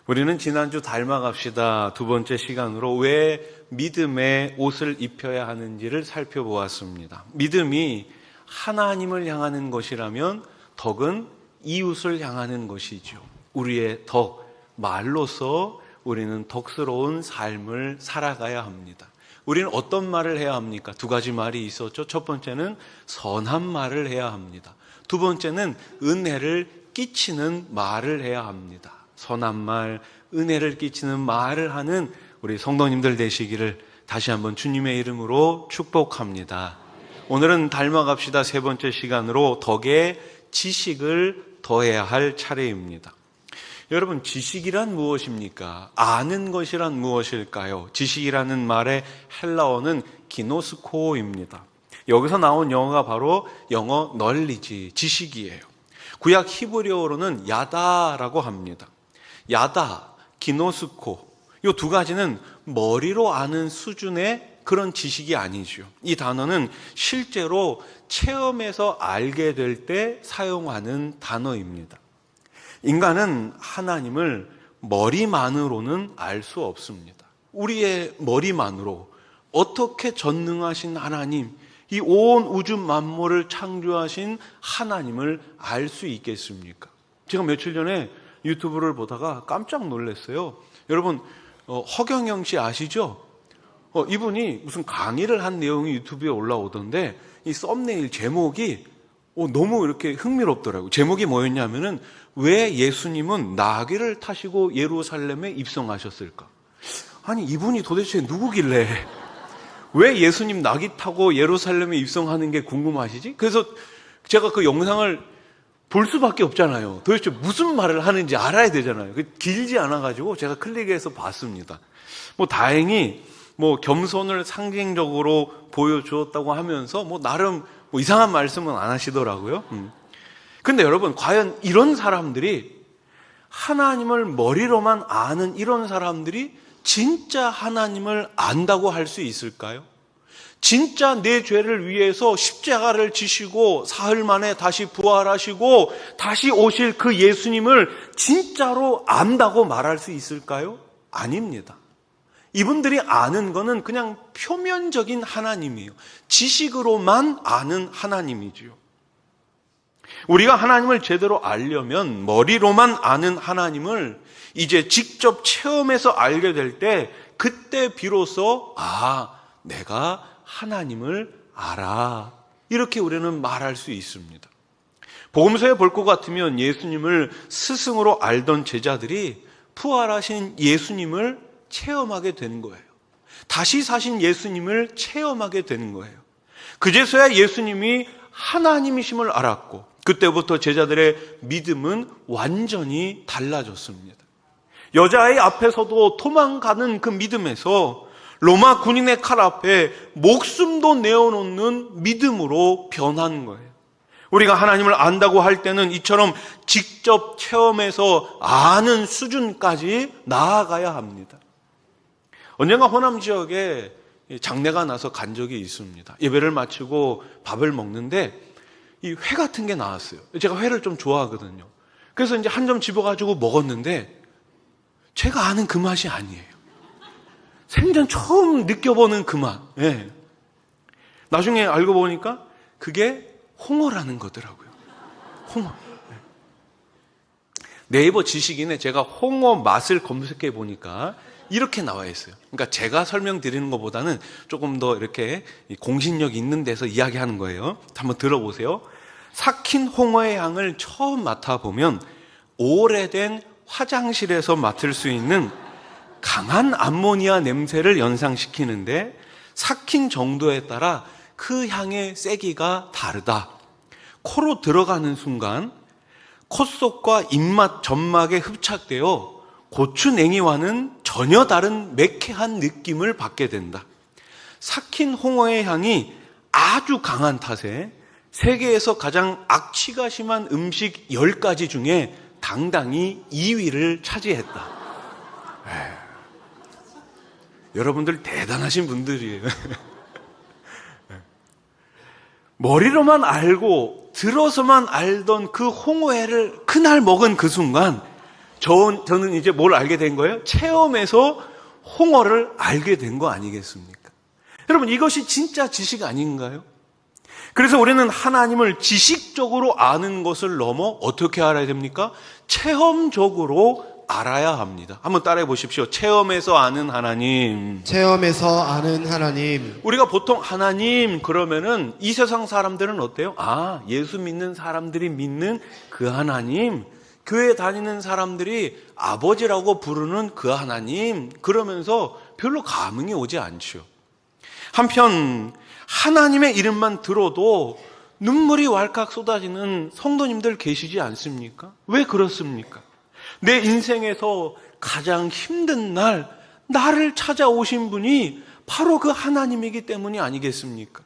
우리는 지난주 닮아갑시다 두 번째 시간으로 왜 믿음의 옷을 입혀야 하는지를 살펴보았습니다. 믿음이 하나님을 향하는 것이라면 덕은 이웃을 향하는 것이죠. 우리의 덕, 말로서 우리는 덕스러운 삶을 살아가야 합니다. 우리는 어떤 말을 해야 합니까? 두 가지 말이 있었죠. 첫 번째는 선한 말을 해야 합니다. 두 번째는 은혜를 끼치는 말을 해야 합니다. 선한 말, 은혜를 끼치는 말을 하는 우리 성도님들 되시기를 다시 한번 주님의 이름으로 축복합니다. 오늘은 닮아갑시다 세 번째 시간으로 덕에 지식을 더해야 할 차례입니다. 여러분, 지식이란 무엇입니까? 아는 것이란 무엇일까요? 지식이라는 말의 헬라어는 기노스코입니다. 여기서 나온 영어가 바로 영어 널리지, 지식이에요. 구약 히브리어로는 야다라고 합니다. 야다, 기노스코, 이 두 가지는 머리로 아는 수준의 그런 지식이 아니죠. 이 단어는 실제로 체험해서 알게 될 때 사용하는 단어입니다. 인간은 하나님을 머리만으로는 알 수 없습니다. 우리의 머리만으로 어떻게 전능하신 하나님, 이 온 우주 만물을 창조하신 하나님을 알 수 있겠습니까? 제가 며칠 전에 유튜브를 보다가 깜짝 놀랐어요. 여러분, 허경영 씨 아시죠? 이분이 무슨 강의를 한 내용이 유튜브에 올라오던데 이 썸네일 제목이 너무 이렇게 흥미롭더라고요. 제목이 뭐였냐면은 왜 예수님은 나귀를 타시고 예루살렘에 입성하셨을까? 아니, 이분이 도대체 누구길래 왜 예수님 나귀 타고 예루살렘에 입성하는 게 궁금하시지? 그래서 제가 그 영상을 볼 수밖에 없잖아요. 도대체 무슨 말을 하는지 알아야 되잖아요. 길지 않아가지고 제가 클릭해서 봤습니다. 다행히 겸손을 상징적으로 보여주었다고 하면서 나름 이상한 말씀은 안 하시더라고요. 근데 여러분, 과연 이런 사람들이 하나님을 머리로만 아는 이런 사람들이 진짜 하나님을 안다고 할 수 있을까요? 진짜 내 죄를 위해서 십자가를 지시고 사흘 만에 다시 부활하시고 다시 오실 그 예수님을 진짜로 안다고 말할 수 있을까요? 아닙니다. 이분들이 아는 거는 그냥 표면적인 하나님이에요. 지식으로만 아는 하나님이지요. 우리가 하나님을 제대로 알려면 머리로만 아는 하나님을 이제 직접 체험해서 알게 될 때 그때 비로소 내가 하나님을 알아, 이렇게 우리는 말할 수 있습니다. 복음서에 볼 것 같으면 예수님을 스승으로 알던 제자들이 부활하신 예수님을 체험하게 되는 거예요. 다시 사신 예수님을 체험하게 되는 거예요. 그제서야 예수님이 하나님이심을 알았고 그때부터 제자들의 믿음은 완전히 달라졌습니다. 여자아이 앞에서도 도망가는 그 믿음에서 로마 군인의 칼 앞에 목숨도 내어놓는 믿음으로 변한 거예요. 우리가 하나님을 안다고 할 때는 이처럼 직접 체험해서 아는 수준까지 나아가야 합니다. 언젠가 호남 지역에 장례가 나서 간 적이 있습니다. 예배를 마치고 밥을 먹는데 이 회 같은 게 나왔어요. 제가 회를 좀 좋아하거든요. 그래서 이제 한 점 집어가지고 먹었는데 제가 아는 그 맛이 아니에요. 생전 처음 느껴보는 그 맛. 예. 나중에 알고 보니까 그게 홍어라는 거더라고요. 홍어. 네이버 지식인에 제가 홍어 맛을 검색해 보니까 이렇게 나와 있어요. 그러니까 제가 설명드리는 것보다는 조금 더 이렇게 공신력 있는 데서 이야기하는 거예요. 한번 들어보세요. 삭힌 홍어의 향을 처음 맡아보면 오래된 화장실에서 맡을 수 있는 강한 암모니아 냄새를 연상시키는데 삭힌 정도에 따라 그 향의 세기가 다르다. 코로 들어가는 순간 콧속과 입맛 점막에 흡착되어 고추냉이와는 전혀 다른 매캐한 느낌을 받게 된다. 삭힌 홍어의 향이 아주 강한 탓에 세계에서 가장 악취가 심한 음식 10가지 중에 당당히 2위를 차지했다. 여러분들 대단하신 분들이에요. 머리로만 알고 들어서만 알던 그 홍어회를 그날 먹은 그 순간 저는 이제 뭘 알게 된 거예요? 체험에서 홍어를 알게 된 거 아니겠습니까? 여러분, 이것이 진짜 지식 아닌가요? 그래서 우리는 하나님을 지식적으로 아는 것을 넘어 어떻게 알아야 됩니까? 체험적으로 알아야 합니다. 한번 따라해 보십시오. 체험에서 아는 하나님. 체험에서 아는 하나님. 우리가 보통 하나님 그러면은 이 세상 사람들은 어때요? 아, 예수 믿는 사람들이 믿는 그 하나님, 교회 다니는 사람들이 아버지라고 부르는 그 하나님, 그러면서 별로 감흥이 오지 않죠. 한편 하나님의 이름만 들어도 눈물이 왈칵 쏟아지는 성도님들 계시지 않습니까? 왜 그렇습니까? 내 인생에서 가장 힘든 날, 나를 찾아오신 분이 바로 그 하나님이기 때문이 아니겠습니까?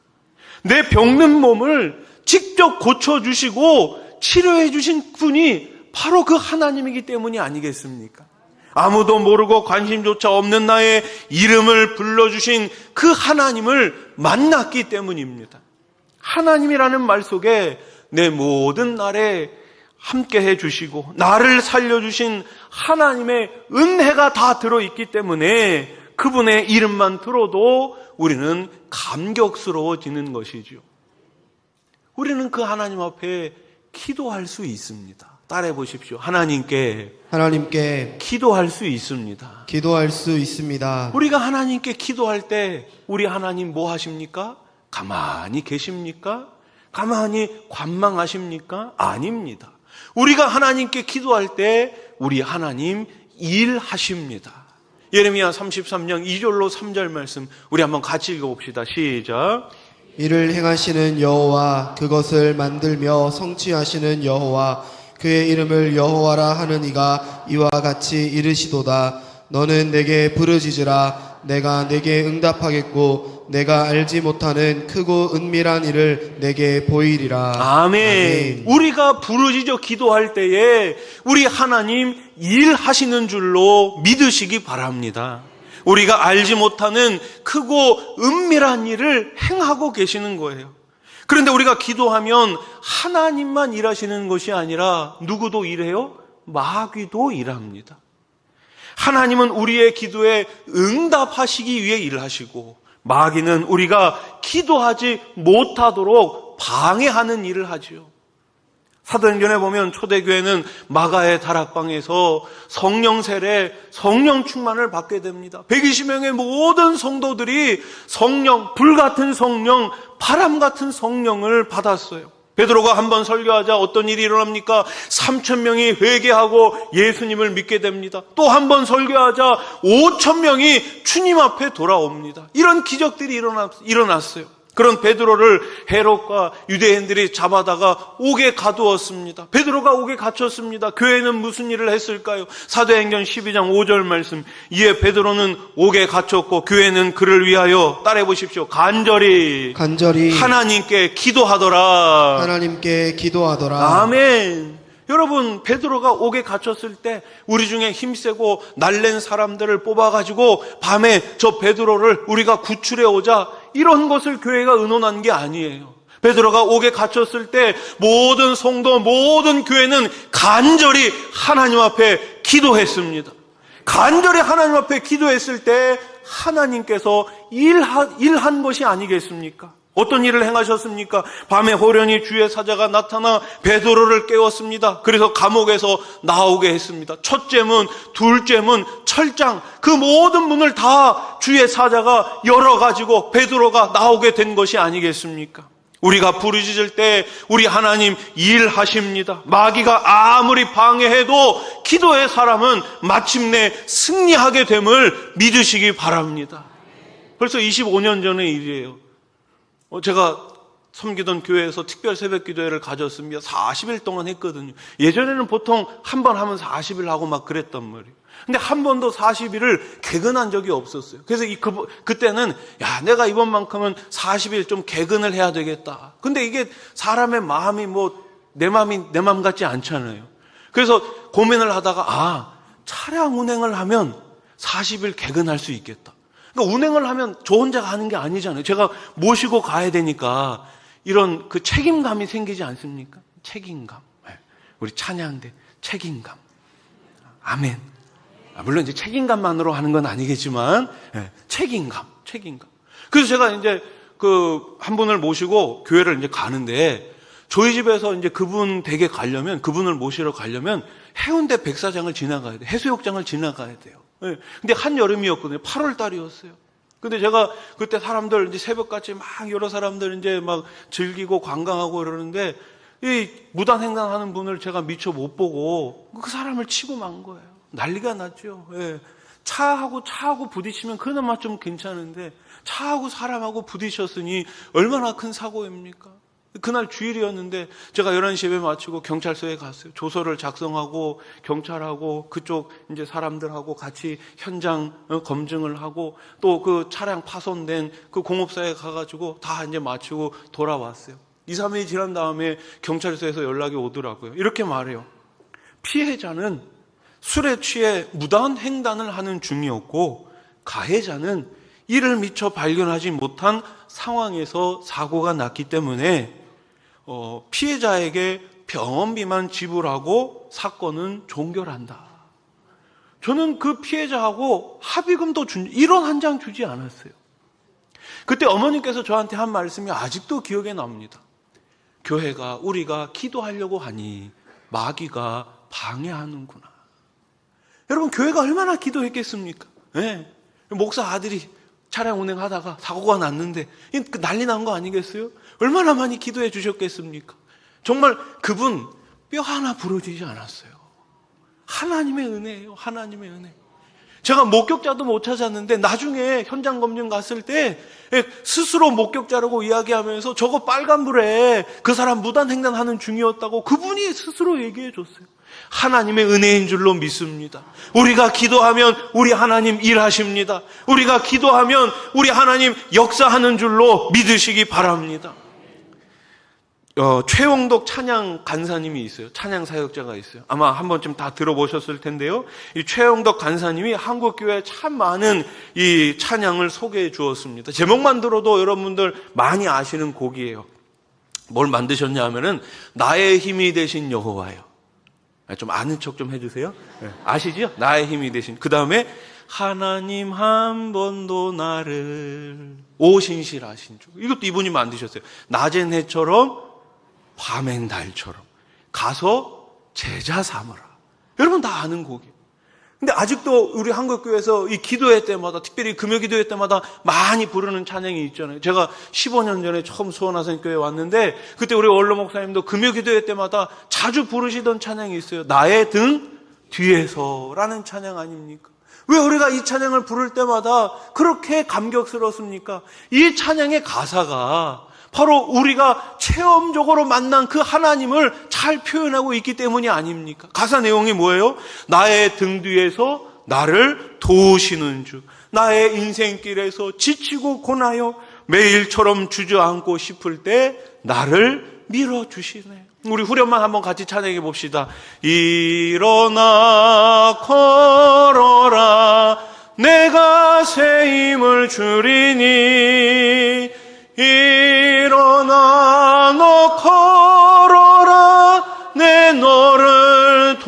내 병든 몸을 직접 고쳐주시고 치료해 주신 분이 바로 그 하나님이기 때문이 아니겠습니까? 아무도 모르고 관심조차 없는 나의 이름을 불러주신 그 하나님을 만났기 때문입니다. 하나님이라는 말 속에 내 모든 날에 함께 해주시고 나를 살려주신 하나님의 은혜가 다 들어있기 때문에 그분의 이름만 들어도 우리는 감격스러워지는 것이죠. 우리는 그 하나님 앞에 기도할 수 있습니다. 따라해 보십시오. 하나님께 기도할 수 있습니다. 기도할 수 있습니다. 우리가 하나님께 기도할 때 우리 하나님 뭐 하십니까? 가만히 계십니까? 가만히 관망하십니까? 아닙니다. 우리가 하나님께 기도할 때 우리 하나님 일하십니다. 예레미야 33장 2절로 3절 말씀 우리 한번 같이 읽어봅시다. 시작. 이를 행하시는 여호와, 그것을 만들며 성취하시는 여호와, 그의 이름을 여호와라 하는 이가 이와 같이 이르시도다. 너는 내게 부르짖으라. 내가 내게 응답하겠고 내가 알지 못하는 크고 은밀한 일을 내게 보이리라. 아멘. 우리가 부르짖어 기도할 때에 우리 하나님 일하시는 줄로 믿으시기 바랍니다. 우리가 알지 못하는 크고 은밀한 일을 행하고 계시는 거예요. 그런데 우리가 기도하면 하나님만 일하시는 것이 아니라 누구도 일해요? 마귀도 일합니다. 하나님은 우리의 기도에 응답하시기 위해 일하시고 마귀는 우리가 기도하지 못하도록 방해하는 일을 하지요. 사도행전에 보면 초대교회는 마가의 다락방에서 성령 세례, 성령 충만을 받게 됩니다. 120명의 모든 성도들이 성령, 불같은 성령, 바람 같은 성령을 받았어요. 베드로가 한번 설교하자 어떤 일이 일어납니까? 3,000명이 회개하고 예수님을 믿게 됩니다. 또 한번 설교하자 5,000명이 주님 앞에 돌아옵니다. 이런 기적들이 일어났어요. 그런 베드로를 헤롯과 유대인들이 잡아다가 옥에 가두었습니다. 베드로가 옥에 갇혔습니다. 교회는 무슨 일을 했을까요? 사도행전 12장 5절 말씀. 이에 베드로는 옥에 갇혔고 교회는 그를 위하여 따라해 보십시오. 간절히 하나님께 기도하더라. 아멘. 여러분, 베드로가 옥에 갇혔을 때 우리 중에 힘세고 날랜 사람들을 뽑아가지고 밤에 저 베드로를 우리가 구출해 오자, 이런 것을 교회가 의논한 게 아니에요. 베드로가 옥에 갇혔을 때 모든 성도, 모든 교회는 간절히 하나님 앞에 기도했습니다. 간절히 하나님 앞에 기도했을 때 하나님께서 일한 것이 아니겠습니까? 어떤 일을 행하셨습니까? 밤에 호련히 주의 사자가 나타나 베드로를 깨웠습니다. 그래서 감옥에서 나오게 했습니다. 첫째 문, 둘째 문, 철장, 그 모든 문을 다 주의 사자가 열어가지고 베드로가 나오게 된 것이 아니겠습니까? 우리가 부르짖을 때 우리 하나님 일하십니다. 마귀가 아무리 방해해도 기도의 사람은 마침내 승리하게 됨을 믿으시기 바랍니다. 벌써 25년 전의 일이에요. 제가 섬기던 교회에서 특별 새벽 기도회를 가졌습니다. 40일 동안 했거든요. 예전에는 보통 한 번 하면 40일 하고 막 그랬단 말이에요. 근데 한 번도 40일을 개근한 적이 없었어요. 그래서 그때는 내가 이번만큼은 40일 좀 개근을 해야 되겠다. 근데 이게 사람의 마음이 내 마음 같지 않잖아요. 그래서 고민을 하다가 차량 운행을 하면 40일 개근할 수 있겠다. 그러니까 운행을 하면 저 혼자 가는 게 아니잖아요. 제가 모시고 가야 되니까 이런 그 책임감이 생기지 않습니까? 책임감. 우리 찬양대 책임감. 아멘. 물론 이제 책임감만으로 하는 건 아니겠지만, 책임감. 그래서 제가 이제 한 분을 모시고 교회를 이제 가는데, 저희 집에서 이제 그분 댁에 가려면, 그분을 모시러 가려면 해운대 백사장을 지나가야 돼요. 해수욕장을 지나가야 돼요. 근데 한여름이었거든요. 8월 달이었어요. 근데 제가 그때 사람들 이제 새벽같이 막 여러 사람들 이제 막 즐기고 관광하고 그러는데, 이 무단횡단하는 분을 제가 미처 못 보고 그 사람을 치고 만 거예요. 난리가 났죠. 차하고 부딪히면 그나마 좀 괜찮은데, 차하고 사람하고 부딪혔으니 얼마나 큰 사고입니까? 그날 주일이었는데 제가 11시 예배 마치고 경찰서에 갔어요. 조서를 작성하고 경찰하고 그쪽 이제 사람들하고 같이 현장 검증을 하고 또 그 차량 파손된 그 공업사에 가가지고 다 이제 마치고 돌아왔어요. 2, 3일이 지난 다음에 경찰서에서 연락이 오더라고요. 이렇게 말해요. 피해자는 술에 취해 무단 횡단을 하는 중이었고, 가해자는 이를 미처 발견하지 못한 상황에서 사고가 났기 때문에 피해자에게 병원비만 지불하고 사건은 종결한다. 저는 그 피해자하고 합의금도 이런 한 장 주지 않았어요. 그때 어머니께서 저한테 한 말씀이 아직도 기억에 납니다. 교회가 우리가 기도하려고 하니 마귀가 방해하는구나. 여러분, 교회가 얼마나 기도했겠습니까? 목사 아들이 차량 운행하다가 사고가 났는데 난리 난 거 아니겠어요? 얼마나 많이 기도해 주셨겠습니까? 정말 그분 뼈 하나 부러지지 않았어요. 하나님의 은혜예요. 하나님의 은혜. 제가 목격자도 못 찾았는데 나중에 현장 검증 갔을 때 스스로 목격자라고 이야기하면서 저거 빨간불에 그 사람 무단횡단하는 중이었다고 그분이 스스로 얘기해 줬어요. 하나님의 은혜인 줄로 믿습니다. 우리가 기도하면 우리 하나님 일하십니다. 우리가 기도하면 우리 하나님 역사하는 줄로 믿으시기 바랍니다. 최홍덕 찬양 간사님이 있어요. 찬양 사역자가 있어요. 아마 한 번쯤 다 들어보셨을 텐데요. 이 최홍덕 간사님이 한국교회에 참 많은 이 찬양을 소개해 주었습니다. 제목만 들어도 여러분들 많이 아시는 곡이에요. 뭘 만드셨냐 하면은 나의 힘이 되신 여호와요. 좀 아는 척 좀 해주세요. 아시죠? 나의 힘이 되신. 그 다음에 하나님 한 번도 나를 오신실하신 주. 이것도 이분이 만드셨어요. 낮엔 해처럼 밤엔 달처럼 가서 제자 삼으라. 여러분 다 아는 곡이에요. 근데 아직도 우리 한국교회에서 이 기도회 때마다, 특별히 금요기도회 때마다 많이 부르는 찬양이 있잖아요. 제가 15년 전에 처음 수원하생교회에 왔는데 그때 우리 원로 목사님도 금요기도회 때마다 자주 부르시던 찬양이 있어요. 나의 등 뒤에서라는 찬양 아닙니까? 왜 우리가 이 찬양을 부를 때마다 그렇게 감격스럽습니까? 이 찬양의 가사가 바로 우리가 체험적으로 만난 그 하나님을 잘 표현하고 있기 때문이 아닙니까? 가사 내용이 뭐예요? 나의 등 뒤에서 나를 도우시는 주, 나의 인생길에서 지치고 고나요 매일처럼 주저앉고 싶을 때 나를 밀어주시네. 우리 후렴만 한번 같이 찬양해 봅시다. 일어나 걸어라 내가 새 힘을 주리니 일어나 너 걸어라 내 너를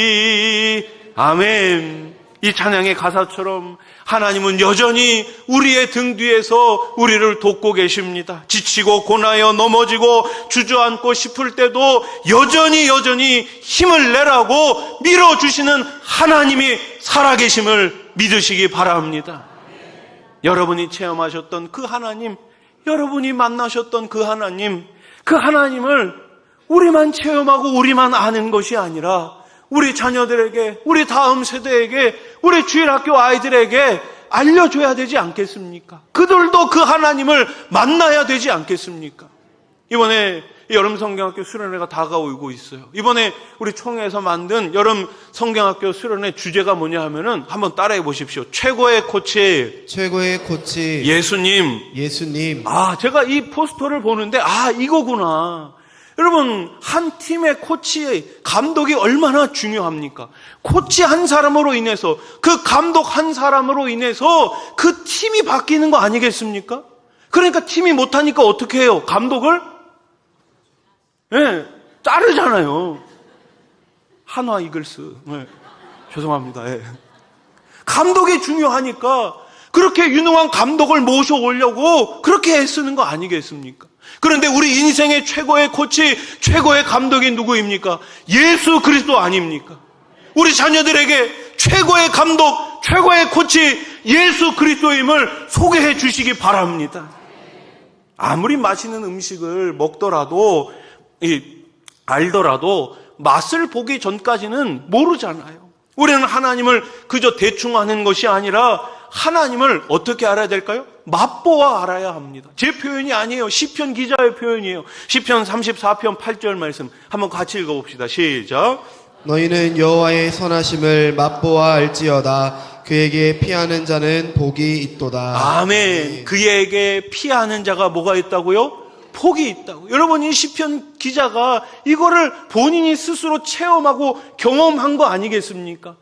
도우리. 아멘. 이 찬양의 가사처럼 하나님은 여전히 우리의 등 뒤에서 우리를 돕고 계십니다. 지치고 고나여 넘어지고 주저앉고 싶을 때도 여전히 힘을 내라고 밀어주시는 하나님이 살아계심을 믿으시기 바랍니다. 여러분이 체험하셨던 그 하나님, 여러분이 만나셨던 그 하나님을 우리만 체험하고 우리만 아는 것이 아니라 우리 자녀들에게, 우리 다음 세대에게, 우리 주일학교 아이들에게 알려줘야 되지 않겠습니까? 그들도 그 하나님을 만나야 되지 않겠습니까? 이번에 여름 성경학교 수련회가 다가오고 있어요. 이번에 우리 총회에서 만든 여름 성경학교 수련회 주제가 뭐냐 하면은 한번 따라해 보십시오. 최고의 코치 예수님. 제가 이 포스터를 보는데 이거구나. 여러분, 한 팀의 코치, 감독이 얼마나 중요합니까? 코치 한 사람으로 인해서, 그 감독 한 사람으로 인해서 그 팀이 바뀌는 거 아니겠습니까? 그러니까 팀이 못하니까 어떻게 해요? 감독을? 자르잖아요. 한화 이글스. 네. 죄송합니다. 예. 감독이 중요하니까 그렇게 유능한 감독을 모셔오려고 그렇게 애쓰는 거 아니겠습니까? 그런데 우리 인생의 최고의 코치, 최고의 감독이 누구입니까? 예수 그리스도 아닙니까? 우리 자녀들에게 최고의 감독, 최고의 코치 예수 그리스도임을 소개해 주시기 바랍니다. 아무리 맛있는 음식을 먹더라도 알더라도 맛을 보기 전까지는 모르잖아요. 우리는 하나님을 그저 대충 아는 것이 아니라 하나님을 어떻게 알아야 될까요? 맛보아 알아야 합니다. 제 표현이 아니에요. 시편 기자의 표현이에요. 시편 34편 8절 말씀 한번 같이 읽어봅시다. 시작. 너희는 여호와의 선하심을 맛보아 알지어다. 그에게 피하는 자는 복이 있도다. 아멘. 그에게 피하는 자가 뭐가 있다고요? 복이 있다고. 여러분, 이 시편 기자가 이거를 본인이 스스로 체험하고 경험한 거 아니겠습니까?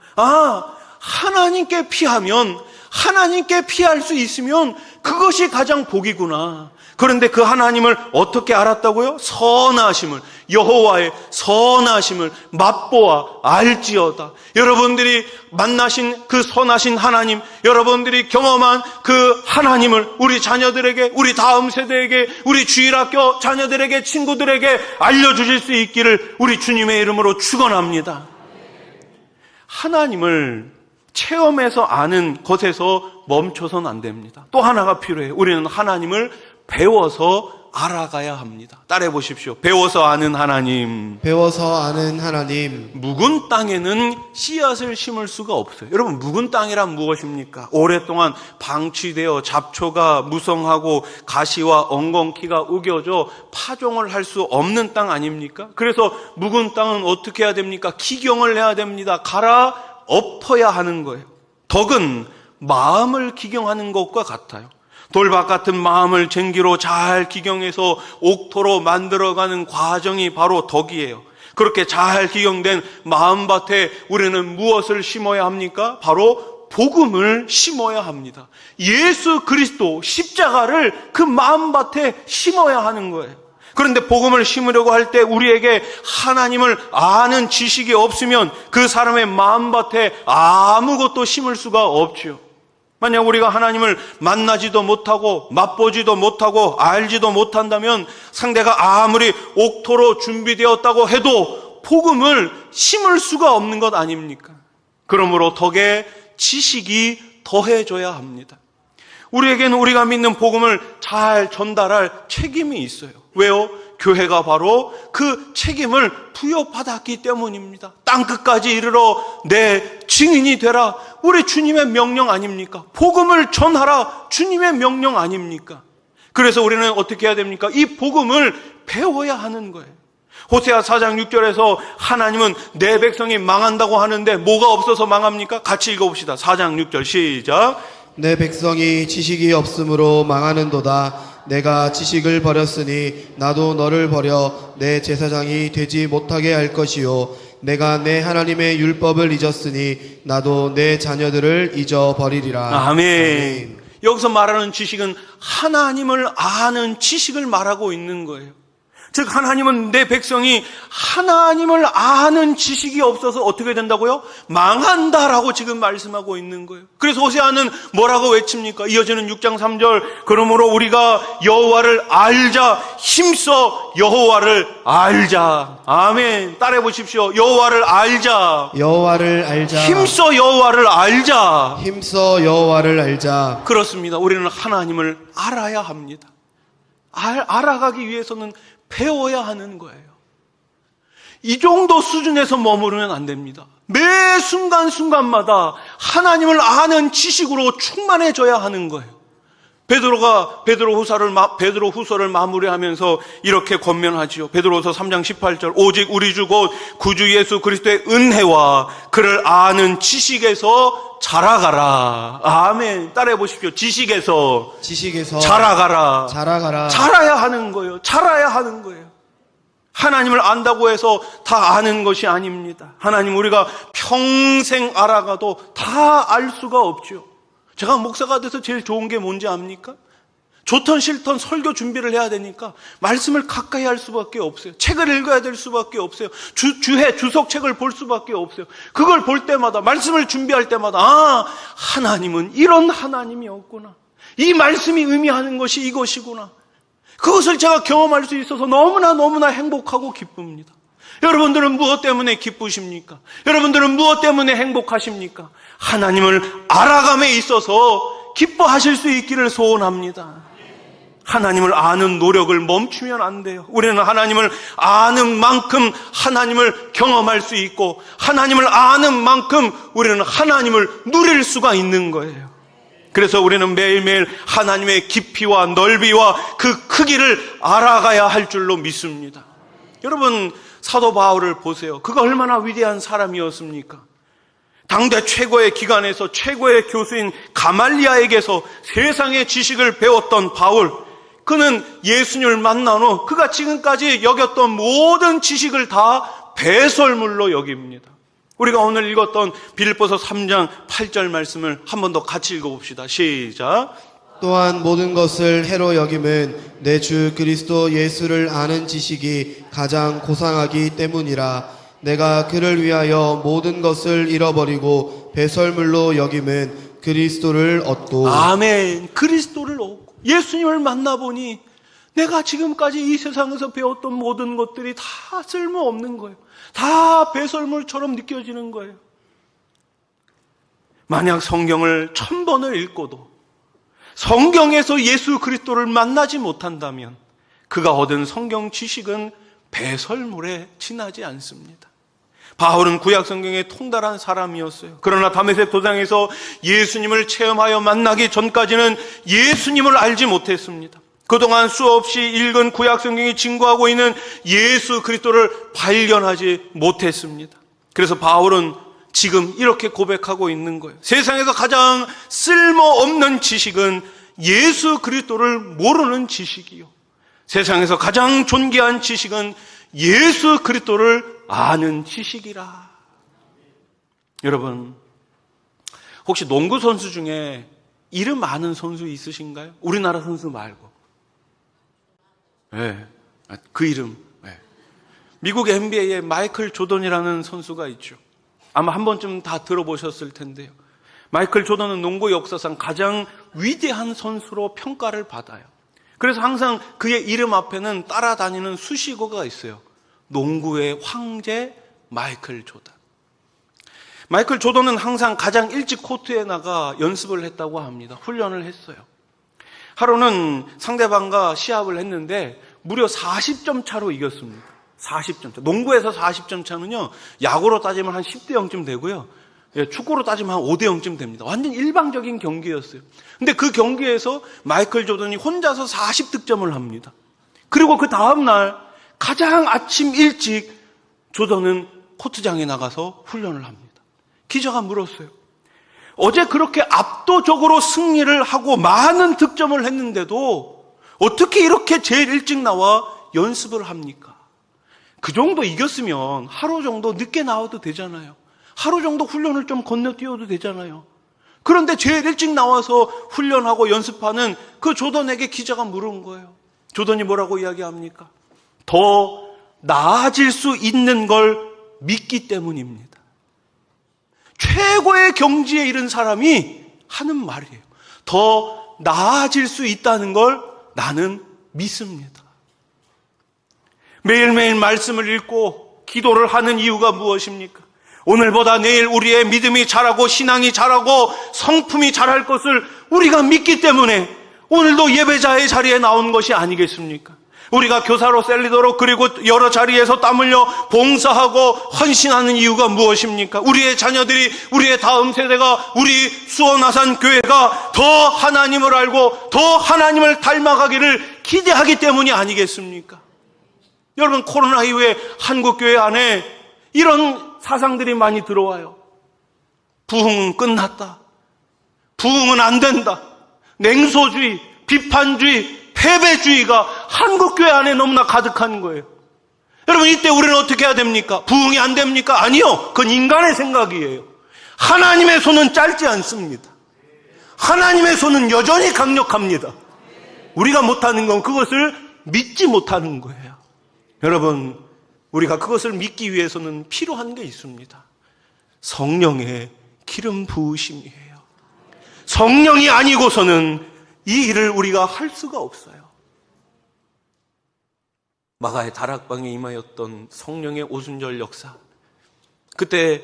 하나님께 피하면, 하나님께 피할 수 있으면 그것이 가장 복이구나. 그런데 그 하나님을 어떻게 알았다고요? 선하심을, 여호와의 선하심을 맛보아 알지어다. 여러분들이 만나신 그 선하신 하나님, 여러분들이 경험한 그 하나님을 우리 자녀들에게, 우리 다음 세대에게, 우리 주일학교 자녀들에게, 친구들에게 알려주실 수 있기를 우리 주님의 이름으로 축원합니다. 하나님을 체험해서 아는 것에서 멈춰서는 안 됩니다. 또 하나가 필요해요. 우리는 하나님을 배워서 알아가야 합니다. 따라해 보십시오. 배워서 아는 하나님. 배워서 아는 하나님. 묵은 땅에는 씨앗을 심을 수가 없어요. 여러분, 묵은 땅이란 무엇입니까? 오랫동안 방치되어 잡초가 무성하고 가시와 엉겅퀴가 우겨져 파종을 할 수 없는 땅 아닙니까? 그래서 묵은 땅은 어떻게 해야 됩니까? 기경을 해야 됩니다. 갈아 엎어야 하는 거예요. 덕은 마음을 기경하는 것과 같아요. 돌밭 같은 마음을 쟁기로 잘 기경해서 옥토로 만들어가는 과정이 바로 덕이에요. 그렇게 잘 기경된 마음밭에 우리는 무엇을 심어야 합니까? 바로 복음을 심어야 합니다. 예수 그리스도 십자가를 그 마음밭에 심어야 하는 거예요. 그런데 복음을 심으려고 할 때 우리에게 하나님을 아는 지식이 없으면 그 사람의 마음밭에 아무것도 심을 수가 없죠. 만약 우리가 하나님을 만나지도 못하고 맛보지도 못하고 알지도 못한다면 상대가 아무리 옥토로 준비되었다고 해도 복음을 심을 수가 없는 것 아닙니까? 그러므로 덕에 지식이 더해져야 합니다. 우리에게는 우리가 믿는 복음을 잘 전달할 책임이 있어요. 왜요? 교회가 바로 그 책임을 부여받았기 때문입니다. 땅끝까지 이르러 내 증인이 되라. 우리 주님의 명령 아닙니까? 복음을 전하라. 주님의 명령 아닙니까? 그래서 우리는 어떻게 해야 됩니까? 이 복음을 배워야 하는 거예요. 호세아 4장 6절에서 하나님은 내 백성이 망한다고 하는데 뭐가 없어서 망합니까? 같이 읽어봅시다. 4장 6절 시작. 내 백성이 지식이 없으므로 망하는도다. 내가 지식을 버렸으니 나도 너를 버려 내 제사장이 되지 못하게 할 것이요 내가 내 하나님의 율법을 잊었으니 나도 내 자녀들을 잊어버리리라. 아멘. 여기서 말하는 지식은 하나님을 아는 지식을 말하고 있는 거예요. 즉 하나님은 내 백성이 하나님을 아는 지식이 없어서 어떻게 된다고요? 망한다라고 지금 말씀하고 있는 거예요. 그래서 호세아는 뭐라고 외칩니까? 이어지는 6장 3절 그러므로 우리가 여호와를 알자 힘써 여호와를 알자. 아멘. 따라해 보십시오. 여호와를 알자. 여호와를 알자. 힘써 여호와를 알자. 힘써 여호와를 알자. 그렇습니다. 우리는 하나님을 알아야 합니다. 알아가기 위해서는 배워야 하는 거예요. 이 정도 수준에서 머무르면 안 됩니다. 매 순간순간마다 하나님을 아는 지식으로 충만해져야 하는 거예요. 베드로 후서를 마무리하면서 이렇게 권면하지요. 베드로후서 3장 18절 오직 우리 주 곧 구주 예수 그리스도의 은혜와 그를 아는 지식에서 자라가라. 아멘. 따라해 보십시오. 지식에서 자라가라. 자라야 하는 거예요. 자라야 하는 거예요. 하나님을 안다고 해서 다 아는 것이 아닙니다. 하나님 우리가 평생 알아가도 다 알 수가 없죠. 제가 목사가 돼서 제일 좋은 게 뭔지 압니까? 좋던 싫던 설교 준비를 해야 되니까 말씀을 가까이 할 수밖에 없어요. 책을 읽어야 될 수밖에 없어요. 주해 주석책을 볼 수밖에 없어요. 그걸 볼 때마다, 말씀을 준비할 때마다, 아, 하나님은 이런 하나님이었구나. 이 말씀이 의미하는 것이 이것이구나. 그것을 제가 경험할 수 있어서 너무나 행복하고 기쁩니다. 여러분들은 무엇 때문에 기쁘십니까? 여러분들은 무엇 때문에 행복하십니까? 하나님을 알아감에 있어서 기뻐하실 수 있기를 소원합니다. 하나님을 아는 노력을 멈추면 안 돼요. 우리는 하나님을 아는 만큼 하나님을 경험할 수 있고, 하나님을 아는 만큼 우리는 하나님을 누릴 수가 있는 거예요. 그래서 우리는 매일매일 하나님의 깊이와 넓이와 그 크기를 알아가야 할 줄로 믿습니다. 여러분, 사도 바울을 보세요. 그가 얼마나 위대한 사람이었습니까? 당대 최고의 기관에서 최고의 교수인 가말리아에게서 세상의 지식을 배웠던 바울, 그는 예수님을 만난 후 그가 지금까지 여겼던 모든 지식을 다 배설물로 여깁니다. 우리가 오늘 읽었던 빌립보서 3장 8절 말씀을 한 번 더 같이 읽어봅시다. 시작. 또한 모든 것을 해로 여김은 내 주 그리스도 예수를 아는 지식이 가장 고상하기 때문이라. 내가 그를 위하여 모든 것을 잃어버리고 배설물로 여김은 그리스도를 얻고. 아멘. 그리스도를 얻고 예수님을 만나보니 내가 지금까지 이 세상에서 배웠던 모든 것들이 다 쓸모없는 거예요. 다 배설물처럼 느껴지는 거예요. 만약 성경을 1000번을 읽고도 성경에서 예수 그리스도를 만나지 못한다면 그가 얻은 성경 지식은 배설물에 지나지 않습니다. 바울은 구약 성경에 통달한 사람이었어요. 그러나 다메섹 도상에서 예수님을 체험하여 만나기 전까지는 예수님을 알지 못했습니다. 그동안 수없이 읽은 구약 성경이 증거하고 있는 예수 그리스도를 발견하지 못했습니다. 그래서 바울은 지금 이렇게 고백하고 있는 거예요. 세상에서 가장 쓸모없는 지식은 예수 그리스도를 모르는 지식이요, 세상에서 가장 존귀한 지식은 예수 그리스도를 아는 지식이라. 여러분, 혹시 농구 선수 중에 이름 아는 선수 있으신가요? 우리나라 선수 말고. 네, 그 이름. 네. 미국 NBA에 마이클 조던이라는 선수가 있죠. 아마 한 번쯤 다 들어보셨을 텐데요. 마이클 조던은 농구 역사상 가장 위대한 선수로 평가를 받아요. 그래서 항상 그의 이름 앞에는 따라다니는 수식어가 있어요. 농구의 황제 마이클 조던. 마이클 조던은 항상 가장 일찍 코트에 나가 연습을 했다고 합니다. 훈련을 했어요. 하루는 상대방과 시합을 했는데 무려 40점 차로 이겼습니다. 40점 차. 농구에서 40점 차는요, 야구로 따지면 한 10대 0쯤 되고요, 축구로 따지면 한 5대 0쯤 됩니다. 완전 일방적인 경기였어요. 근데 그 경기에서 마이클 조던이 혼자서 40득점을 합니다. 그리고 그 다음날 가장 아침 일찍 조던은 코트장에 나가서 훈련을 합니다. 기자가 물었어요. 어제 그렇게 압도적으로 승리를 하고 많은 득점을 했는데도 어떻게 이렇게 제일 일찍 나와 연습을 합니까? 그 정도 이겼으면 하루 정도 늦게 나와도 되잖아요. 하루 정도 훈련을 좀 건너뛰어도 되잖아요. 그런데 제일 일찍 나와서 훈련하고 연습하는 그 조던에게 기자가 물은 거예요. 조던이 뭐라고 이야기합니까? 더 나아질 수 있는 걸 믿기 때문입니다. 최고의 경지에 이른 사람이 하는 말이에요. 더 나아질 수 있다는 걸 나는 믿습니다. 매일매일 말씀을 읽고 기도를 하는 이유가 무엇입니까? 오늘보다 내일 우리의 믿음이 자라고 신앙이 자라고 성품이 자랄 것을 우리가 믿기 때문에 오늘도 예배자의 자리에 나온 것이 아니겠습니까? 우리가 교사로 셀리더로 그리고 여러 자리에서 땀 흘려 봉사하고 헌신하는 이유가 무엇입니까? 우리의 자녀들이, 우리의 다음 세대가, 우리 수원아산 교회가 더 하나님을 알고 더 하나님을 닮아가기를 기대하기 때문이 아니겠습니까? 여러분, 코로나 이후에 한국교회 안에 이런 사상들이 많이 들어와요. 부흥은 끝났다. 부흥은 안 된다. 냉소주의, 비판주의, 패배주의가 한국교회 안에 너무나 가득한 거예요. 여러분, 이때 우리는 어떻게 해야 됩니까? 부흥이 안 됩니까? 아니요. 그건 인간의 생각이에요. 하나님의 손은 짧지 않습니다. 하나님의 손은 여전히 강력합니다. 우리가 못하는 건 그것을 믿지 못하는 거예요. 여러분, 우리가 그것을 믿기 위해서는 필요한 게 있습니다. 성령의 기름 부으심이에요. 성령이 아니고서는 이 일을 우리가 할 수가 없어요. 마가의 다락방에 임하였던 성령의 오순절 역사, 그때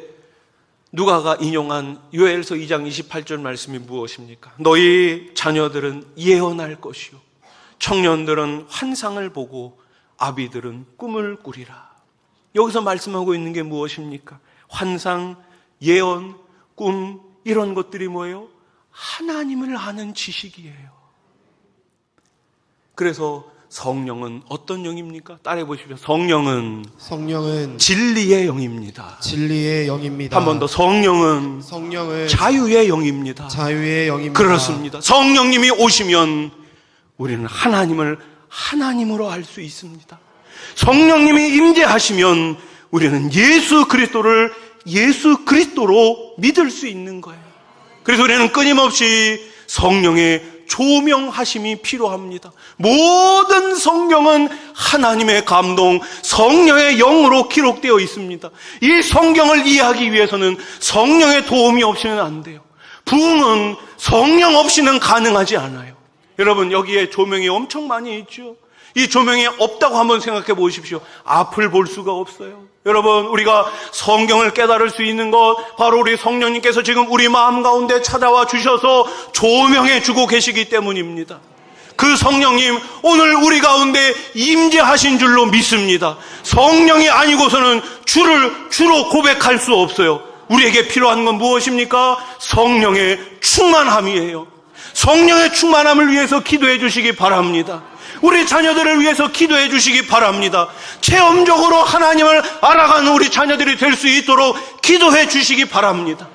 누가가 인용한 요엘서 2장 28절 말씀이 무엇입니까? 너희 자녀들은 예언할 것이요 청년들은 환상을 보고 아비들은 꿈을 꾸리라. 여기서 말씀하고 있는 게 무엇입니까? 환상, 예언, 꿈, 이런 것들이 뭐예요? 하나님을 아는 지식이에요. 그래서 성령은 어떤 영입니까? 따라해 보십시오. 성령은 진리의 영입니다. 진리의 영입니다. 한 번 더, 성령은 자유의 영입니다. 자유의 영입니다. 그렇습니다. 성령님이 오시면 우리는 하나님을 하나님으로 알 수 있습니다. 성령님이 임재하시면 우리는 예수 그리스도를 예수 그리스도로 믿을 수 있는 거예요. 그래서 우리는 끊임없이 성령의 조명하심이 필요합니다. 모든 성경은 하나님의 감동, 성령의 영으로 기록되어 있습니다. 이 성경을 이해하기 위해서는 성령의 도움이 없이는 안 돼요. 부흥은 성령 없이는 가능하지 않아요. 여러분, 여기에 조명이 엄청 많이 있죠. 이 조명이 없다고 한번 생각해 보십시오. 앞을 볼 수가 없어요. 여러분, 우리가 성경을 깨달을 수 있는 것, 바로 우리 성령님께서 지금 우리 마음 가운데 찾아와 주셔서 조명해 주고 계시기 때문입니다. 그 성령님 오늘 우리 가운데 임재하신 줄로 믿습니다. 성령이 아니고서는 주로 고백할 수 없어요. 우리에게 필요한 건 무엇입니까? 성령의 충만함이에요. 성령의 충만함을 위해서 기도해 주시기 바랍니다. 우리 자녀들을 위해서 기도해 주시기 바랍니다. 체험적으로 하나님을 알아가는 우리 자녀들이 될 수 있도록 기도해 주시기 바랍니다.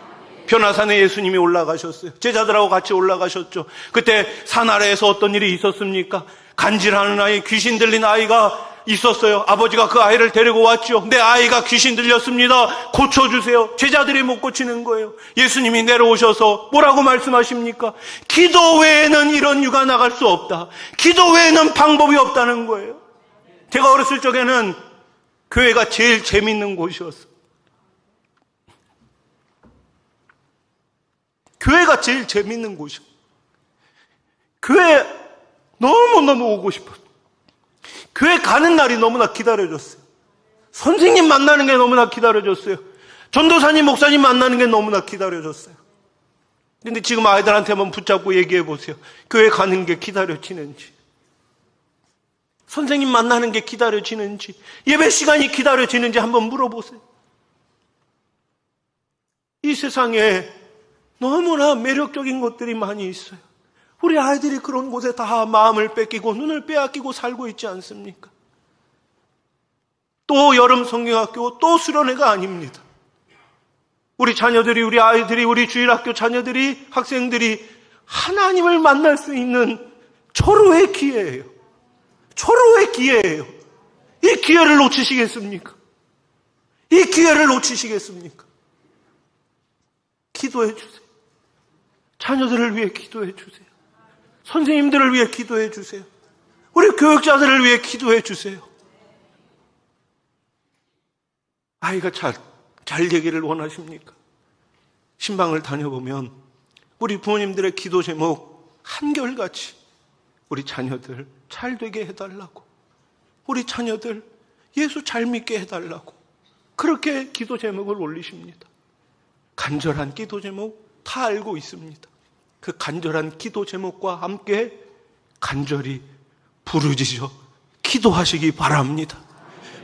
변화산에 예수님이 올라가셨어요. 제자들하고 같이 올라가셨죠. 그때 산 아래에서 어떤 일이 있었습니까? 간질하는 아이, 귀신 들린 아이가 있었어요. 아버지가 그 아이를 데리고 왔죠. 내 아이가 귀신 들렸습니다. 고쳐주세요. 제자들이 못 고치는 거예요. 예수님이 내려오셔서 뭐라고 말씀하십니까? 기도 외에는 이런 유가 나갈 수 없다. 기도 외에는 방법이 없다는 거예요. 제가 어렸을 적에는 교회가 제일 재밌는 곳이었어요. 교회가 제일 재밌는 곳이요. 교회 너무너무 오고 싶었어요. 교회 가는 날이 너무나 기다려졌어요. 선생님 만나는 게 너무나 기다려졌어요. 전도사님, 목사님 만나는 게 너무나 기다려졌어요. 근데 지금 아이들한테만 붙잡고 얘기해 보세요. 교회 가는 게 기다려지는지, 선생님 만나는 게 기다려지는지, 예배 시간이 기다려지는지 한번 물어보세요. 이 세상에 너무나 매력적인 것들이 많이 있어요. 우리 아이들이 그런 곳에 다 마음을 뺏기고 눈을 빼앗기고 살고 있지 않습니까? 또 여름 성경학교, 또 수련회가 아닙니다. 우리 자녀들이, 우리 아이들이, 우리 주일학교 자녀들이, 학생들이 하나님을 만날 수 있는 절호의 기회예요. 절호의 기회예요. 이 기회를 놓치시겠습니까? 이 기회를 놓치시겠습니까? 기도해 주세요. 자녀들을 위해 기도해 주세요. 선생님들을 위해 기도해 주세요. 우리 교육자들을 위해 기도해 주세요. 아이가 잘 되기를 원하십니까? 신방을 다녀보면 우리 부모님들의 기도 제목 한결같이 우리 자녀들 잘 되게 해달라고, 우리 자녀들 예수 잘 믿게 해달라고 그렇게 기도 제목을 올리십니다. 간절한 기도 제목 다 알고 있습니다. 그 간절한 기도 제목과 함께 간절히 부르짖어 기도하시기 바랍니다.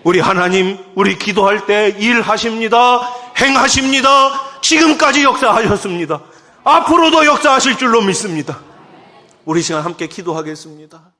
우리 하나님, 우리 기도할 때 일하십니다. 행하십니다. 지금까지 역사하셨습니다. 앞으로도 역사하실 줄로 믿습니다. 우리 시간 함께 기도하겠습니다.